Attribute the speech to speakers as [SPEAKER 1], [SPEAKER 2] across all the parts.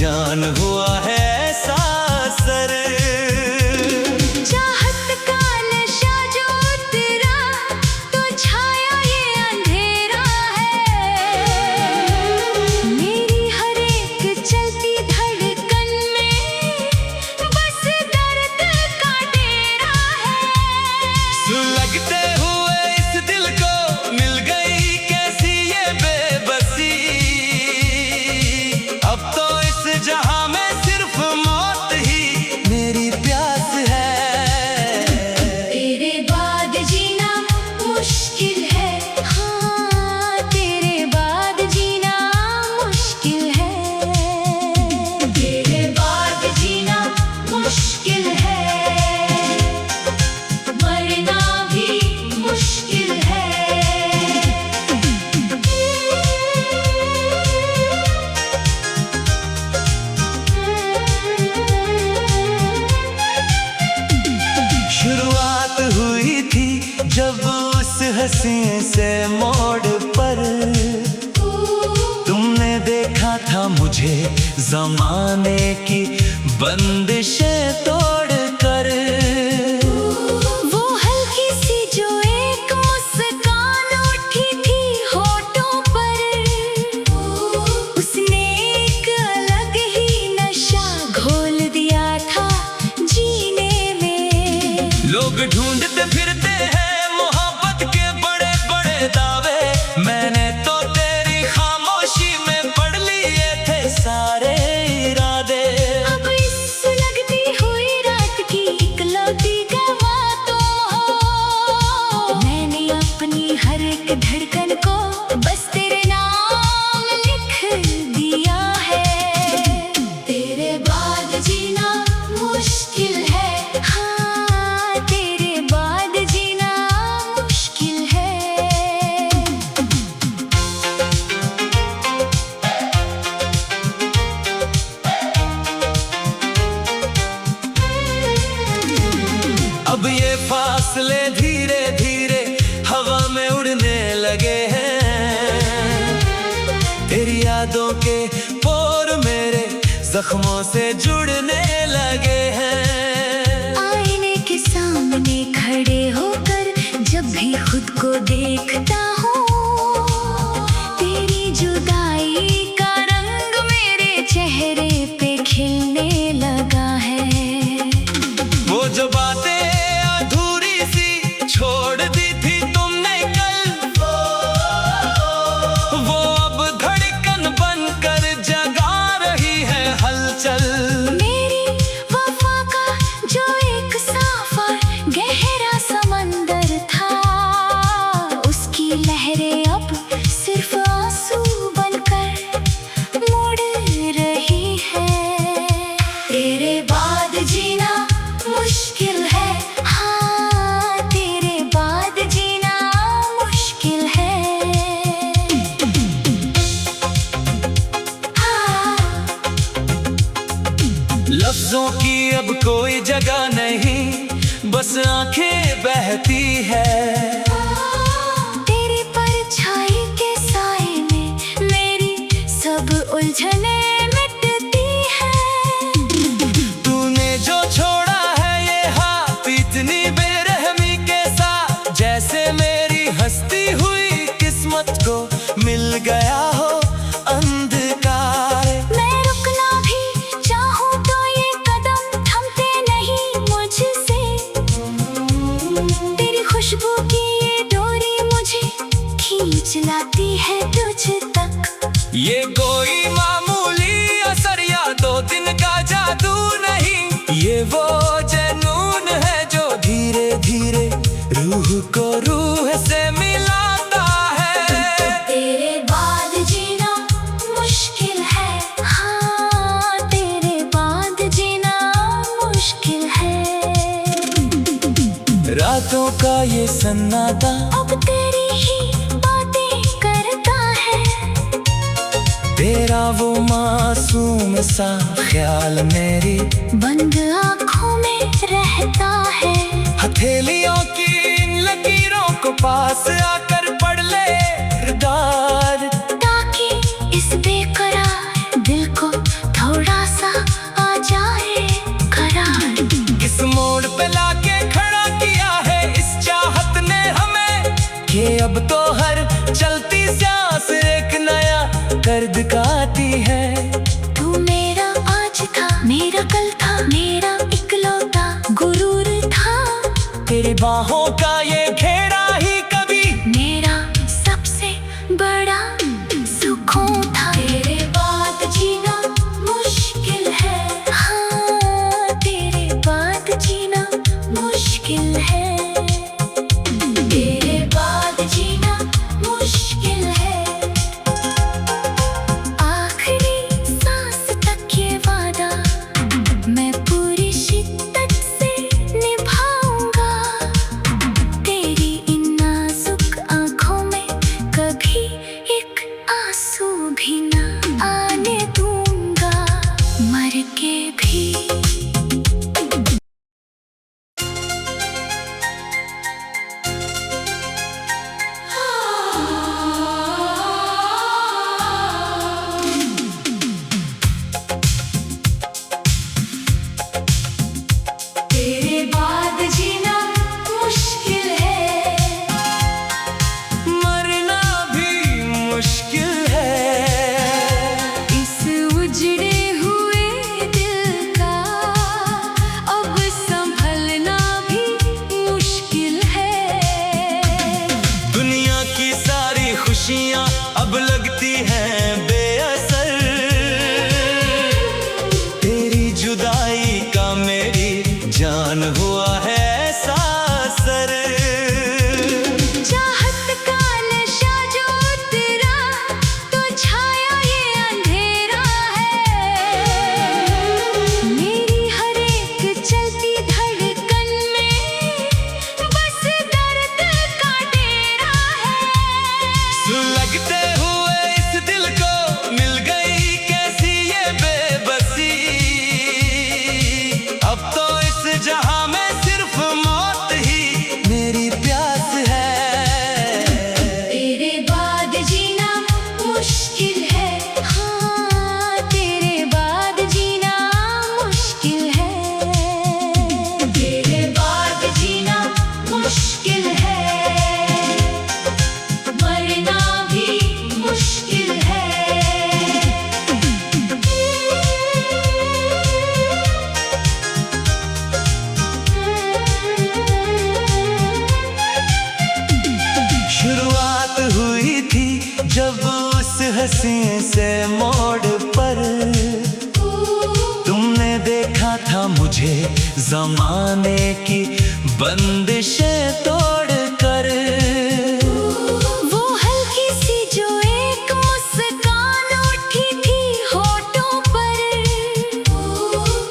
[SPEAKER 1] जान हुआ है ऐसा असर।
[SPEAKER 2] चाहत का नशा जो उतरा तो छाया ये अंधेरा है। मेरी हर एक चलती धड़कन में बस दर्द का डेरा है।
[SPEAKER 1] सुलगते हुए इस दिल को मिल गई कैसी ये बेबसी। अब तो इस जहां में सिर्फ मौत ही मेरी प्यास है।
[SPEAKER 2] तेरे बाद जीना मुश्किल है, हाँ तेरे बाद जीना मुश्किल है। तेरे बाद जीना मुश्किल है, मरना भी मुश्किल है।
[SPEAKER 1] शुरुआत हुई थी जब उस हंसी से मोड़ पर तुमने देखा था मुझे जमाने की बंदिशें तोड़ कर।
[SPEAKER 2] वो हल्की सी जो एक मुस्कान उठी थी होठों पर, उसने एक अलग ही नशा घोल दिया था जीने में।
[SPEAKER 1] लोग ढूंढते फिरते हैं मोहब्बत के बड़े बड़े दावे। मैंने तो तेरी खामोशी में पढ़ लिए थे सारे इरादे।
[SPEAKER 2] अब इस सुलगती हुई रात की इकलौती गवाह तुम हो। मैंने अपनी हर एक धड़कन को बस तेरे नाम लिख दिया है। तेरे बाद जीना मुश्किल है, हाँ तेरे बाद जीना मुश्किल है।
[SPEAKER 1] अब ये फासले धीरे धीरे हवा में उड़ने लगे हैं। तेरी यादों के पोर मेरे जख्मों से जुड़ने लगे हैं।
[SPEAKER 2] आईने के सामने खड़े होकर जब भी खुद को देखता हूँ, तेरी जुदाई का रंग मेरे चेहरे पे खिलने लगा है।
[SPEAKER 1] वो जो बातें अधूरी सी छोड़ दी थी तुमने कल, वो अब धड़कन बनकर जगा रही है हलचल।
[SPEAKER 2] मेरी वफा का जो एक साफ और गहरा समंदर था, उसकी लहरें अब सिर्फ आंसू बनकर मुड़ रही है। तेरे बाद जीना मुश्किल है, हाँ तेरे बाद जीना मुश्किल है। हाँ।
[SPEAKER 1] लफ्जों की अब कोई जगह नहीं, बस आंखें बहती है।
[SPEAKER 2] तेरी परछाई के साए में मेरी सब उलझने मिटती है।
[SPEAKER 1] तूने जो छोड़ा है ये हाथ इतनी बेरहमी के साथ, जैसे मेरी हंसती हुई किस्मत को मिल गया हो अंधकार।
[SPEAKER 2] मैं रुकना भी चाहूँ तो ये कदम थमते नहीं मुझसे। तेरी खुशबू की ये डोरी मुझे खींच लाती है तुझ तक।
[SPEAKER 1] ये कोई मामूली असर या 2 दिन का जादू नहीं, ये वो जुनून है जो धीरे धीरे रूह को रूह से मिलाता है।
[SPEAKER 2] तेरे बाद जीना मुश्किल है, हाँ तेरे बाद जीना मुश्किल है।
[SPEAKER 1] रातों का ये सन्नाटा
[SPEAKER 2] अब तेरी ही बातें करता है।
[SPEAKER 1] तेरा वो मासूम सा ख्याल मेरी
[SPEAKER 2] बंद आँखों में रहता है।
[SPEAKER 1] हथेलियों की इन लकीरों को पास आकर पढ़ ले किरदार,
[SPEAKER 2] ताकि इस बेकरार दिल को थोड़ा मेरा कल था, मेरा इकलौता गुरूर था।
[SPEAKER 1] तेरे बाहों का ये घेरा ही कभी
[SPEAKER 2] मेरा सबसे बड़ा सुकून था। तेरे बाद जीना मुश्किल है, हाँ तेरे बाद जीना मुश्किल है। तेरे बाद जीना मुश्किल है। आखिरी सांस तक ये वादा मैं पूरी शिद्दत से निभाऊंगा। तेरी इन नाजुक आंखों में कभी एक आंसू भी ना आने दूंगा, मर के भी। तेरे बाद जीना मुश्किल है,
[SPEAKER 1] मरना भी मुश्किल है।
[SPEAKER 2] इस उजड़े हुए दिल का अब संभलना भी मुश्किल है।
[SPEAKER 1] दुनिया की सारी खुशियाँ अब लगती हैं बेअसर। तेरी जुदाई का मेरी जान हुआ है ऐसा असर।
[SPEAKER 2] चाहत का नशा जो उतरा तो छाया ये अंधेरा है। मेरी हर एक चलती धड़कन में बस दर्द का डेरा है।
[SPEAKER 1] सुलगते हुए इस दिल को मिल गई कैसी ये बेबसी। अब तो इस जहां में सिर्फ मौत ही मेरी प्यास है।
[SPEAKER 2] तेरे बाद जीना मुश्किल है, हाँ तेरे बाद जीना मुश्किल है। तेरे बाद जीना मुश्किल है, मरना भी मुश्किल है।
[SPEAKER 1] शुरुआत हुई थी जब उस हंसी से मोड़ पर तुमने देखा था मुझे जमाने की बंदिशें तोड़ कर।
[SPEAKER 2] वो हल्की सी जो एक मुस्कान उठी थी होठों पर,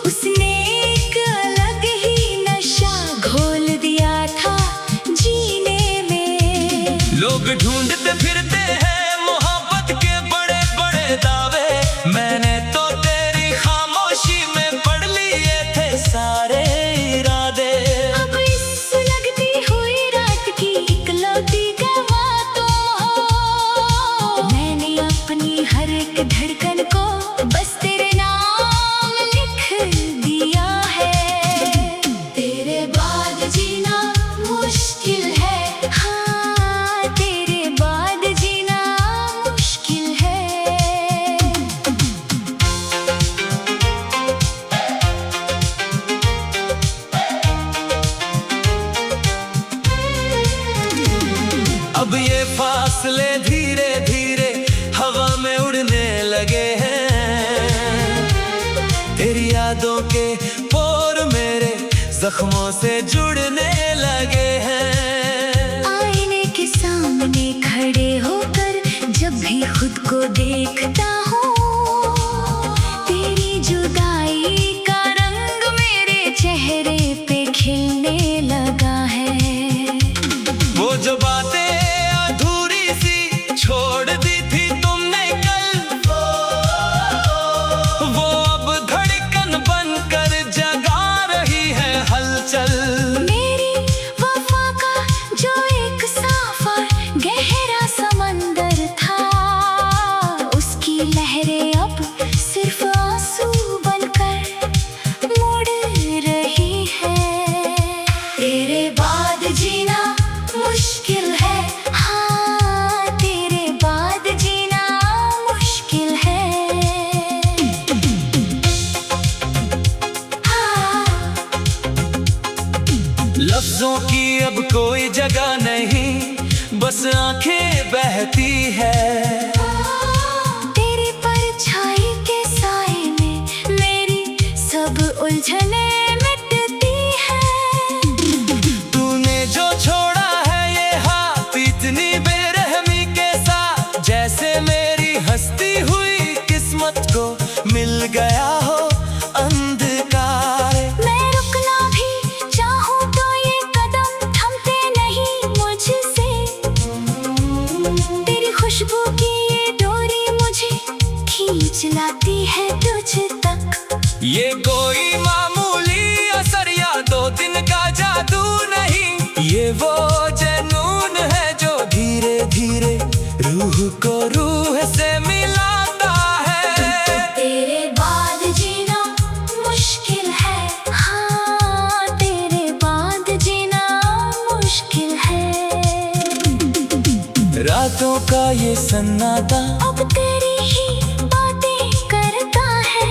[SPEAKER 2] उसने एक अलग ही नशा घोल दिया था जीने में।
[SPEAKER 1] लोग ढूंढते फिरते हैं मोहब्बत के बड़े बड़े दावे। मैंने तो तेरी खामोशी में पढ़ लिए थे सारे इरादे।
[SPEAKER 2] अब इस सुलगती हुई रात की इकलौती गवाह तुम हो। मैंने अपनी हर एक धड़कन को बस तेरे नाम लिख दिया है। तेरे बाद जीना मुश्किल है, हाँ तेरे बाद जीना मुश्किल है।
[SPEAKER 1] अब ये फासले धीरे धीरे हवा में उड़ने लगे हैं। तेरी यादों के पोर मेरे जख्मों से जुड़ने लगे हैं।
[SPEAKER 2] आईने के सामने खड़े होकर जब भी खुद को देखता हूँ, तेरी जुदाई का रंग मेरे चेहरे पे खिलने लगा है।
[SPEAKER 1] वो जो बातें अधूरी सी छोड़ दी थी तुमने कल, वो अब धड़कन बनकर जगा रही है हलचल।
[SPEAKER 2] मेरी वफा का जो एक साफ और गहरा समंदर था, उसकी
[SPEAKER 1] लफ्जों की अब कोई जगह नहीं, बस आंखें बहती है।
[SPEAKER 2] तेरी परछाई के साए में मेरी सब उलझने मिटती है।
[SPEAKER 1] तूने जो छोड़ा है ये हाथ इतनी बेरहमी के साथ, जैसे मेरी हंसती हुई किस्मत को मिल गया हो अंधकार।
[SPEAKER 2] मैं रुकना भी चाहूं तो ये कदम थमते नहीं मुझसे। तेरी खुशबू की ये डोरी मुझे खींच लाती है तुझ तक।
[SPEAKER 1] ये कोई मामूली असर या 2 दिन का जादू नहीं, ये वो जुनून है जो धीरे धीरे रूह को रूह से मिलाता है।
[SPEAKER 2] तेरे बाद जीना मुश्किल है, हाँ तेरे बाद जीना मुश्किल है।
[SPEAKER 1] रातों का ये सन्नाटा
[SPEAKER 2] अब तेरी ही बातें करता है।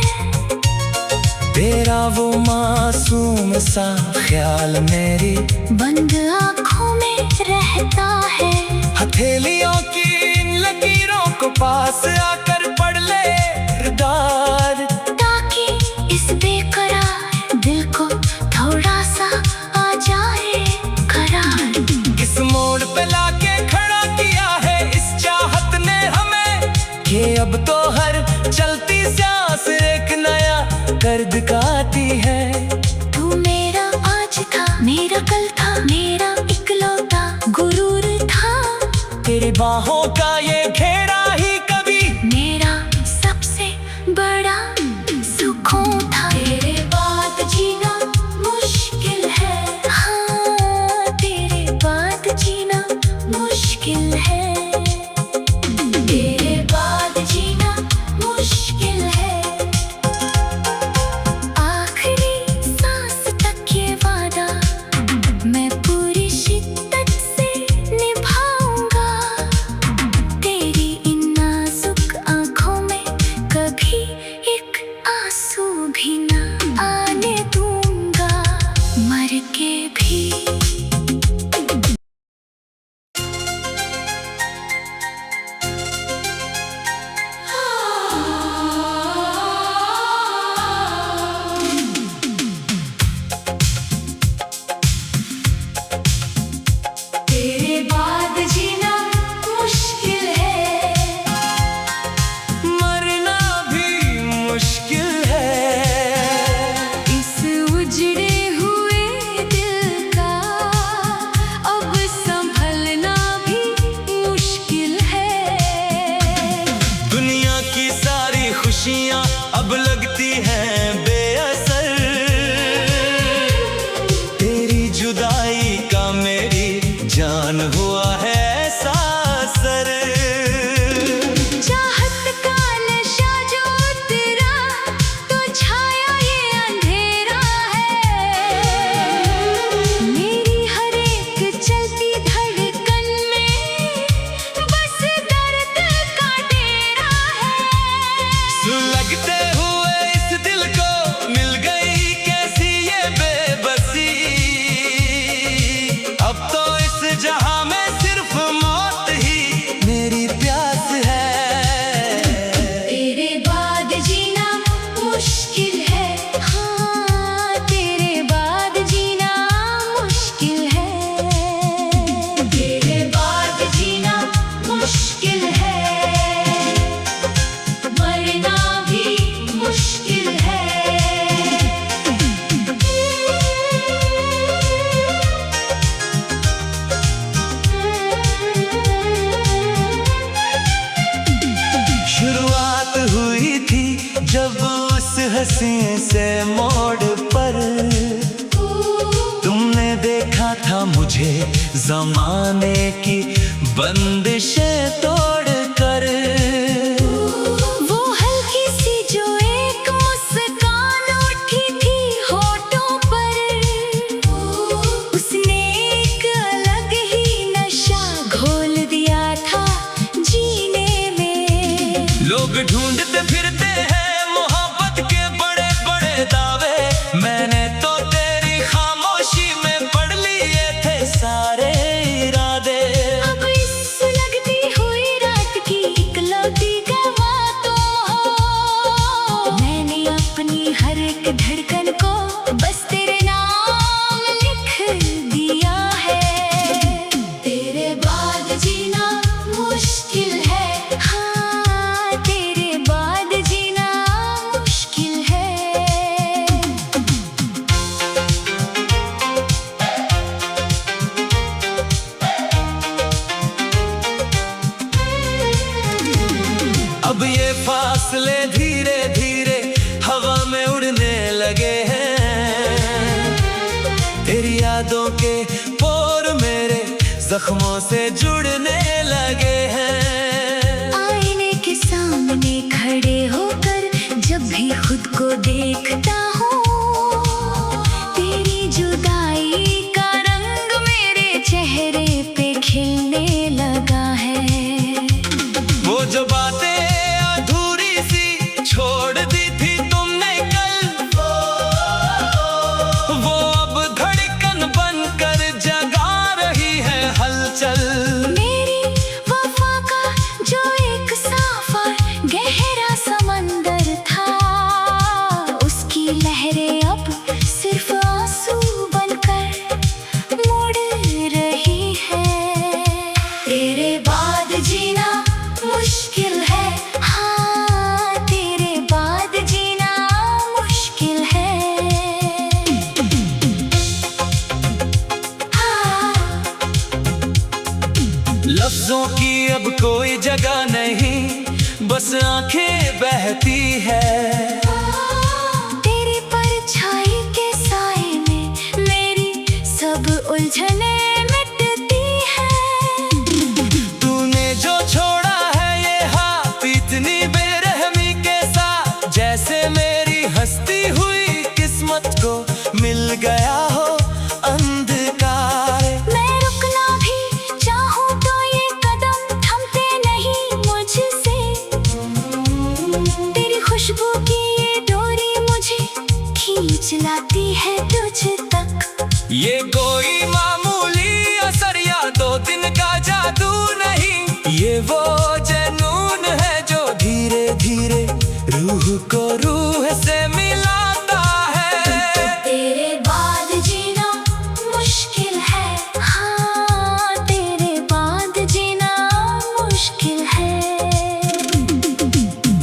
[SPEAKER 1] तेरा वो मासूम सा ख्याल मेरी
[SPEAKER 2] बंद आँखों में रहता है।
[SPEAKER 1] हथेलियों की इन लकीरों को पास आकर पढ़ ले किरदार,
[SPEAKER 2] ताकि इस बेकरार दिल को थोड़ा सा आ जाए करार।
[SPEAKER 1] किस मोड़ पे लाके खड़ा किया है इस चाहत ने हमें, कि अब तो हर चलती सांस एक नया कर दिखाती है।
[SPEAKER 2] तू मेरा आज था, मेरा कल था, मेरा इकलौता गुरूर था।
[SPEAKER 1] तेरी बाहों का ये घेरा ही कभी
[SPEAKER 2] मेरा सबसे बड़ा सुकून था। तेरे बाद जीना मुश्किल है, हाँ तेरे बाद जीना मुश्किल है। तेरे बाद जीना मुश्किल है। आखिरी सांस तक ये वादा मैं पूरी शिद्दत से निभाऊंगा। तेरी इन नाजुक आँखों में कभी एक आंसू भी ना आने दूंगा, मर के भी। तेरे बाद जीना मुश्किल है।
[SPEAKER 1] मरना भी मुश्किल है।
[SPEAKER 2] इस उजड़े हुए दिल का अब संभलना भी मुश्किल है।
[SPEAKER 1] दुनिया की सारी खुशियाँ अब लगती हैं बेअसर, तेरी जुदाई का मेरी जान हुआ है ऐसा असर।
[SPEAKER 2] चाहत का नशा जो उतरा तो छाया ये अंधेरा है। मेरी हर एक चलती धड़कन में बस दर्द का डेरा है।
[SPEAKER 1] सुलगते हुए इस दिल को मिल गई कैसी ये बेबसी, अब तो इस जहां में सिर्फ मौत ही मेरी प्यास है।
[SPEAKER 2] तेरे बाद जीना मुश्किल है, हाँ तेरे बाद जीना मुश्किल है। तेरे बाद जीना मुश्किल है, मरना भी मुश्किल है।
[SPEAKER 1] शुरुआत हुई थी जब उस हंसी से मोड़ पर, तुमने देखा था मुझे जमाने की बंदिशें तोड़ कर।
[SPEAKER 2] वो हल्की सी जो एक मुस्कान उठी थी होठों पर, उसने एक अलग ही नशा घोल दिया था जीने में।
[SPEAKER 1] लोग ढूंढते फिरते हैं मोहब्बत के बड़े बड़े दावे, मैंने तो तेरी खामोशी में पढ़ लिए जख्मों से जुड़ने लगे हैं।
[SPEAKER 2] आईने के सामने खड़े होकर जब भी खुद को देखता हूँ, तेरी जुदाई का रंग मेरे चेहरे पे खिलने लगा है।
[SPEAKER 1] वो जो बातें अधूरी सी छोड़ दी थी तुमने कल, वो अब धड़कन बनकर जगा रही है हलचल।
[SPEAKER 2] मेरी वफा का जो एक साफा गहरा समंदर था, उसकी लहरें अब सिर्फ आंसू बनकर मुड़ रही है। तेरे बाद जीना मुश्किल है, हाँ तेरे बाद जीना मुश्किल है। हाँ।
[SPEAKER 1] लफ्जों की अब कोई जगह नहीं, बस आंखें बहती है।
[SPEAKER 2] तेरी परछाई के साए में मेरी सब उलझने मिटती है।
[SPEAKER 1] तूने जो छोड़ा है ये हाथ इतनी बेरहमी के साथ, जैसे मेरी हंसती हुई किस्मत को मिल गया हो अंधकार।
[SPEAKER 2] मैं रुकना भी चाहूँ तो ये कदम थमते नहीं मुझसे। तेरी खुशबू की ये डोरी मुझे खींच लाती है तुझ तक।
[SPEAKER 1] ये कोई मामूली असर या 2 दिन का जादू नहीं, ये वो जुनून है जो धीरे धीरे रूह को रूह से मिलाता है।
[SPEAKER 2] तेरे बाद जीना मुश्किल है, हाँ तेरे बाद जीना मुश्किल है।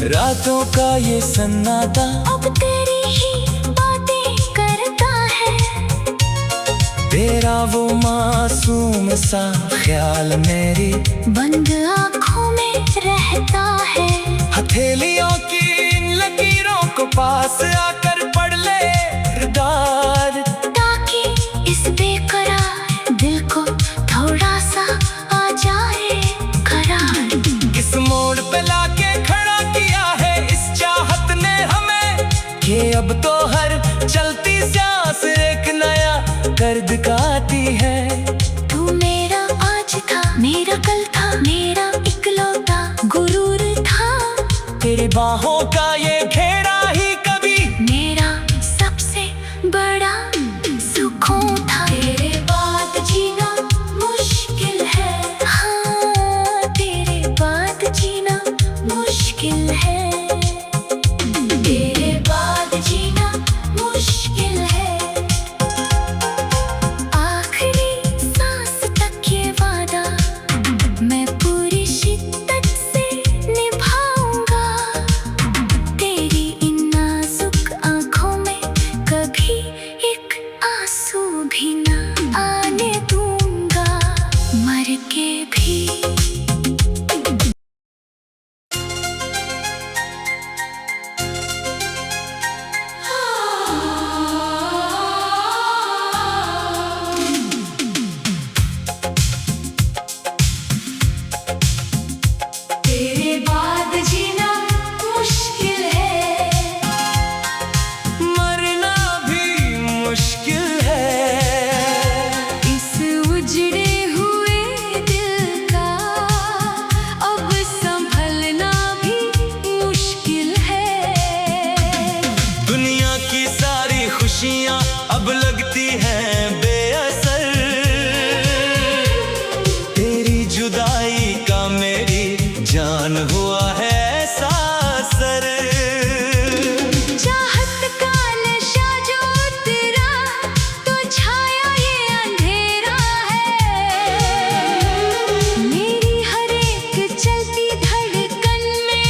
[SPEAKER 1] रातों का ये सन्नाटा
[SPEAKER 2] अब तेरी ही बातें करता है।
[SPEAKER 1] तेरा वो मासूम सा ख्याल मेरी
[SPEAKER 2] बंद आँखों में रहता है।
[SPEAKER 1] हथेलियों की इन लकीरों को पास आकर पढ़ ले किरदार,
[SPEAKER 2] ताकि इस बेकरार दिल को थोड़ा सा आ जाए करार।
[SPEAKER 1] किस मोड़ पे लाके खड़ा किया है इस चाहत ने हमें, कि अब तो हर चलती सांस एक नया कर दिखाती है।
[SPEAKER 2] तू मेरा आज था, मेरा कल था, मेरा इकलौता गुरूर था।
[SPEAKER 1] तेरी बाहों का ये घेरा ही कभी
[SPEAKER 2] मेरा सबसे बड़ा सुकून था। तेरे बाद जीना मुश्किल है, हाँ तेरे बाद जीना मुश्किल है। तेरे बाद जीना मुश्किल है। आखिरी सांस तक ये वादा मैं पूरी शिद्दत से निभाऊंगा। तेरी इन नाजुक आँखों में कभी एक आंसू भी ना आने दूंगा, मर के भी। तेरे बाद जीना मुश्किल है।
[SPEAKER 1] मरना भी मुश्किल है।
[SPEAKER 2] इस उजड़े हुए दिल का अब संभलना भी मुश्किल है।
[SPEAKER 1] दुनिया की सारी खुशियाँ अब लगती हैं बेअसर, तेरी जुदाई का मेरी जान हुआ है ऐसा असर।
[SPEAKER 2] चाहत का नशा जो उतरा तो छाया ये अंधेरा है। मेरी हर एक चलती धड़कन में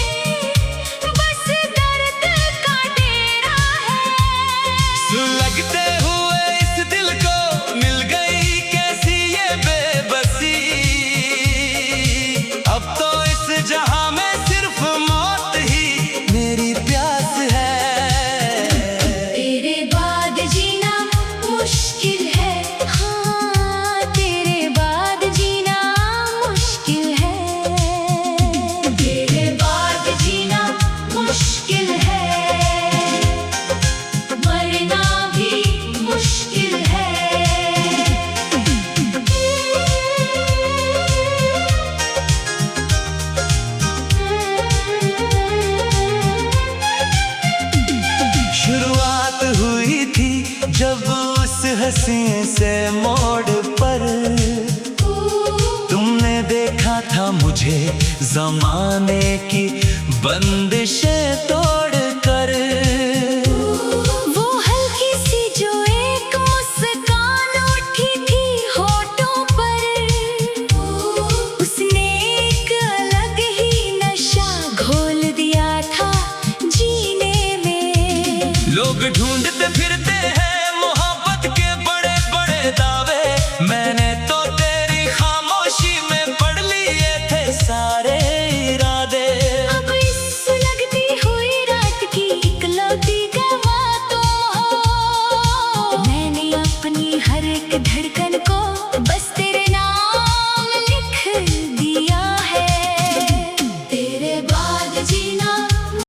[SPEAKER 2] बस दर्द का डेरा है।
[SPEAKER 1] सुलगते जब उस हंसी से मोड़ पर तुमने देखा था मुझे जमाने की बंदिशें तोड़ कर,
[SPEAKER 2] वो हल्की सी जो एक मुस्कान उठी थी होठों पर, उसने एक अलग ही नशा घोल दिया था जीने में।
[SPEAKER 1] लोग ढूंढते फिरते हैं मोहब्बत के बड़े बड़े दावे, मैंने तो तेरी खामोशी में पढ़ लिए थे सारे इरादे।
[SPEAKER 2] अब इस सुलगती हुई रात की इकलौती गवाह तुम हो, मैंने अपनी हर एक धड़कन